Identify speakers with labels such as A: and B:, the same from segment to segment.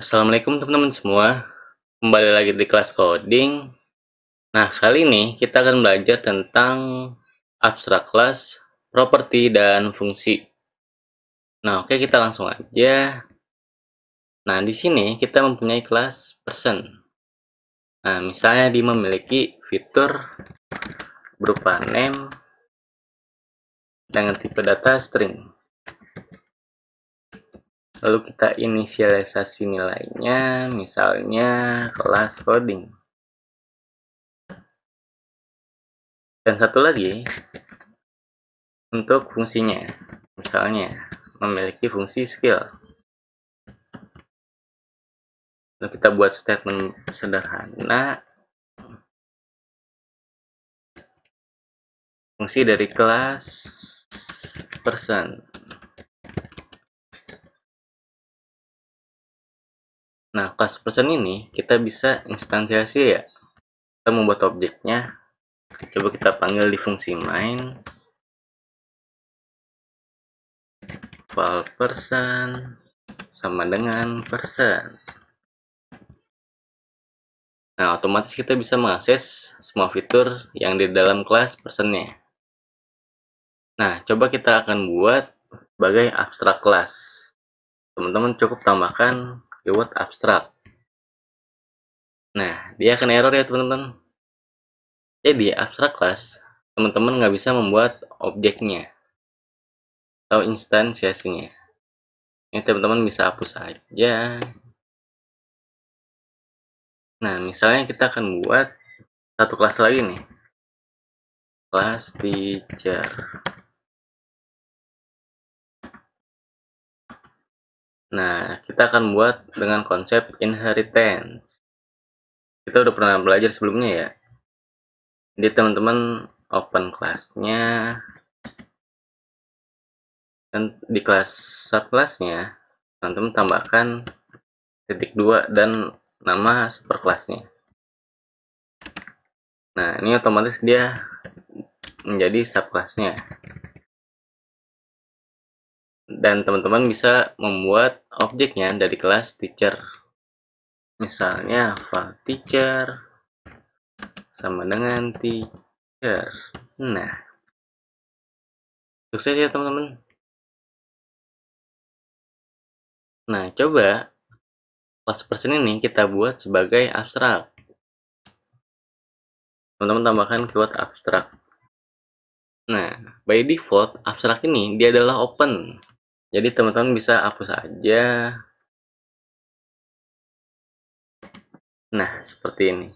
A: Assalamualaikum teman-teman semua, kembali lagi di kelas coding. Nah, kali ini kita akan belajar tentang abstrak kelas, properti, dan fungsi. Nah, oke, kita langsung aja. Nah, di sini kita mempunyai kelas person. Nah, misalnya dia memiliki fitur berupa name dengan tipe data string. Lalu kita inisialisasi nilainya, misalnya kelas coding. Dan satu lagi, untuk fungsinya, misalnya memiliki fungsi skill. Lalu kita buat statement sederhana, fungsi dari kelas person. Nah, kelas person ini kita bisa instansiasi ya. Kita membuat objeknya. Coba kita panggil di fungsi main. Val person sama dengan person. Nah, otomatis kita bisa mengakses semua fitur yang di dalam kelas personnya. Nah, coba kita akan buat sebagai abstrak kelas. Teman-teman cukup tambahkan keyword abstrak. Nah, dia akan error ya teman-teman. Jadi, abstrak kelas, teman-teman nggak bisa membuat objeknya atau instansiasinya. Ini teman-teman bisa hapus saja. Nah, misalnya kita akan buat satu kelas lagi nih. Kelas teacher. Nah, kita akan buat dengan konsep inheritance. Kita udah pernah belajar sebelumnya ya. Jadi teman-teman open kelasnya. Dan di kelas subkelasnya, teman-teman tambahkan titik 2 dan nama superkelasnya. Nah, ini otomatis dia menjadi subkelasnya. Dan teman-teman bisa membuat objeknya dari kelas teacher. Misalnya val teacher sama dengan teacher. Nah, sukses ya teman-teman. Nah, coba kelas person ini kita buat sebagai abstrak. Teman-teman tambahkan keyword abstrak. Nah, by default abstrak ini dia adalah open. Jadi teman-teman bisa hapus aja. Nah, seperti ini.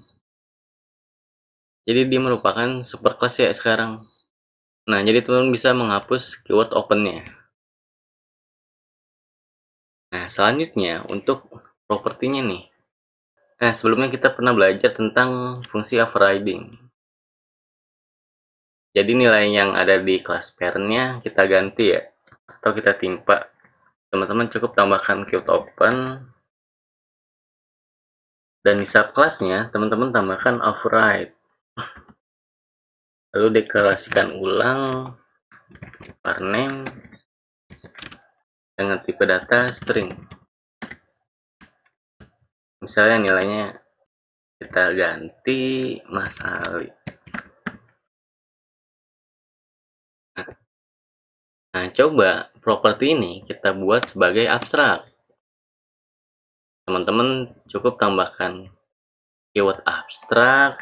A: Jadi dia merupakan superclass ya sekarang. Nah, jadi teman-teman bisa menghapus keyword open-nya. Nah, selanjutnya untuk propertinya nih. Nah, sebelumnya kita pernah belajar tentang fungsi overriding. Jadi nilai yang ada di kelas parent-nya kita ganti ya, atau kita timpa. Teman-teman cukup tambahkan keyword open. Dan di subclass-nya, teman-teman tambahkan override. Lalu deklarasikan ulang var name dengan tipe data string. Misalnya nilainya kita ganti Mas Ali. Nah, coba properti ini kita buat sebagai abstrak. Teman-teman cukup tambahkan keyword abstrak.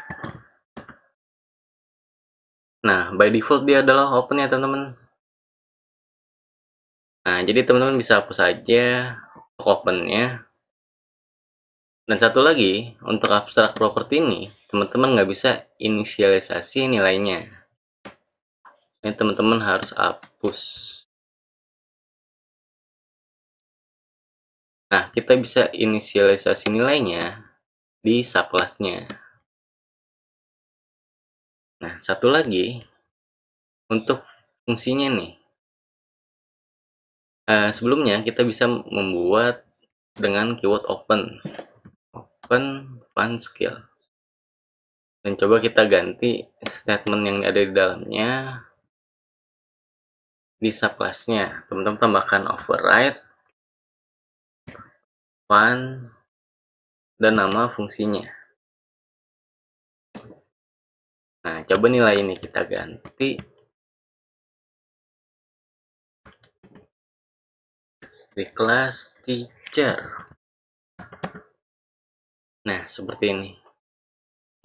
A: Nah, by default dia adalah open ya teman-teman. Nah, jadi teman-teman bisa hapus saja open-nya. Dan satu lagi, untuk abstrak properti ini, teman-teman nggak bisa inisialisasi nilainya. Ini teman-teman harus hapus. Nah, kita bisa inisialisasi nilainya di subclass-nya. Nah, satu lagi, untuk fungsinya nih. Sebelumnya kita bisa membuat dengan keyword open. Open fun skill. Dan coba kita ganti statement yang ada di dalamnya di subclass-nya. Teman-teman tambahkan override fun dan nama fungsinya. Nah, coba nilai ini kita ganti di kelas teacher. Nah, seperti ini.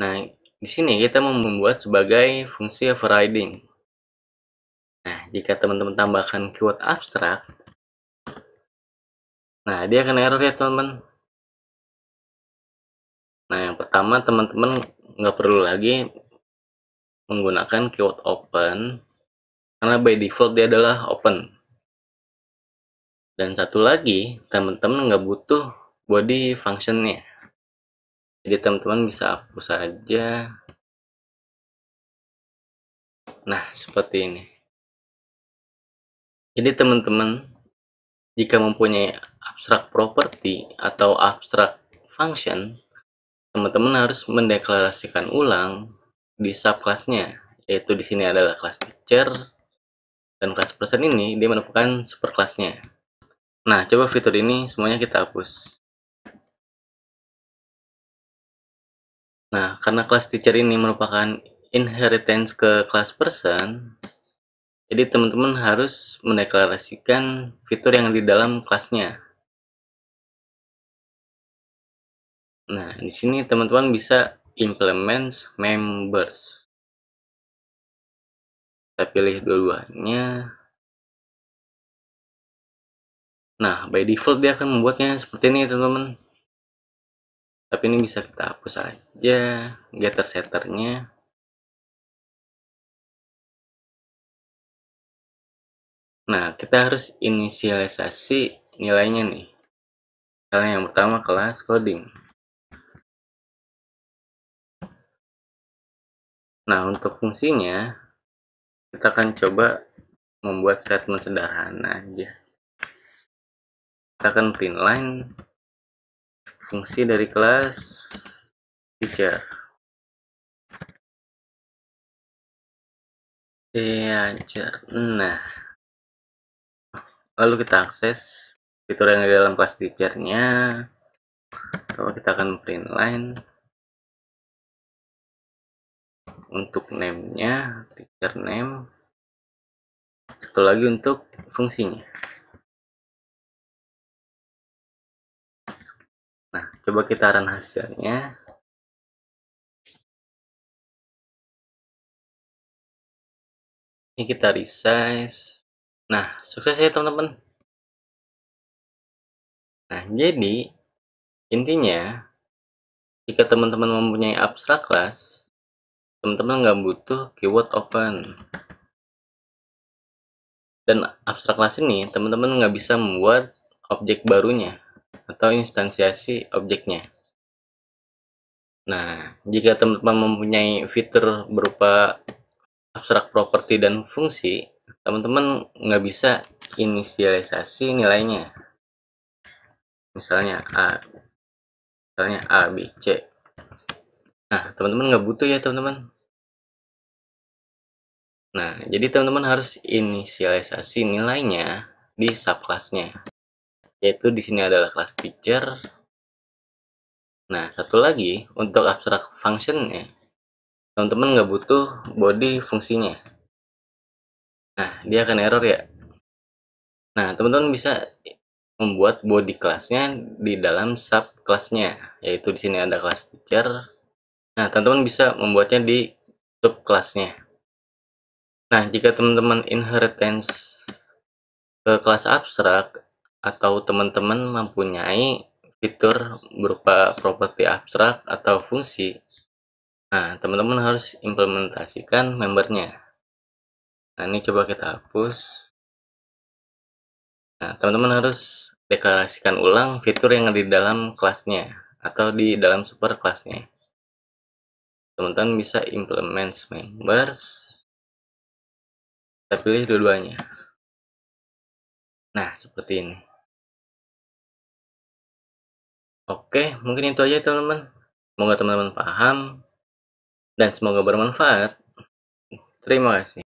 A: Nah, di sini kita membuat sebagai fungsi overriding. Nah, jika teman-teman tambahkan keyword abstrak, nah dia akan error ya teman-teman. Nah, yang pertama teman-teman nggak perlu lagi menggunakan keyword open, karena by default dia adalah open. Dan satu lagi, teman-teman nggak butuh body functionnya. Jadi teman-teman bisa hapus saja. Nah, seperti ini. Jadi teman-teman, jika mempunyai abstrak property atau abstrak function, teman-teman harus mendeklarasikan ulang di subclassnya, yaitu di sini adalah kelas teacher, dan kelas person ini dia merupakan superclassnya. Nah, coba fitur ini semuanya kita hapus. Nah, karena kelas teacher ini merupakan inheritance ke kelas person, jadi teman-teman harus mendeklarasikan fitur yang di dalam kelasnya. Nah, di sini teman-teman bisa implement members. Kita pilih dua-duanya. Nah, by default dia akan membuatnya seperti ini, teman-teman. Tapi ini bisa kita hapus saja getter setternya. Nah, kita harus inisialisasi nilainya nih. Misalnya yang pertama kelas coding. Nah, untuk fungsinya, kita akan coba membuat statement sederhana aja. Kita akan print line fungsi dari kelas teacher. Nah, lalu kita akses fitur yang di dalam kelas teachernya. Lalu kita akan print line untuk name-nya, teacher name. Satu lagi untuk fungsinya. Nah, coba kita run hasilnya. Ini kita resize. Nah, sukses ya teman-teman. Nah, jadi intinya jika teman-teman mempunyai abstrak class, teman-teman nggak butuh keyword open. Dan abstrak class ini teman-teman nggak bisa membuat objek barunya atau instansiasi objeknya. Nah, jika teman-teman mempunyai fitur berupa abstrak property dan fungsi, teman-teman nggak bisa inisialisasi nilainya. Misalnya A, B, C. Nah, teman-teman nggak butuh ya teman-teman. Nah, jadi teman-teman harus inisialisasi nilainya di subclassnya. Yaitu di sini adalah kelas teacher. Nah, satu lagi untuk abstrak functionnya, teman-teman nggak butuh body fungsinya. Nah, dia akan error ya. Nah, teman-teman bisa membuat body kelasnya di dalam subclassnya, yaitu di sini ada kelas teacher. Nah, teman-teman bisa membuatnya di subclassnya. Nah, jika teman-teman inheritance ke kelas abstrak atau teman-teman mempunyai fitur berupa properti abstrak atau fungsi, nah teman-teman harus implementasikan membernya. Nah, ini coba kita hapus. Nah, teman-teman harus deklarasikan ulang fitur yang ada di dalam kelasnya atau di dalam super kelasnya. Teman-teman bisa implement members. Kita pilih dua-duanya. Nah, seperti ini. Oke, mungkin itu aja teman-teman. Semoga teman-teman paham dan semoga bermanfaat. Terima kasih.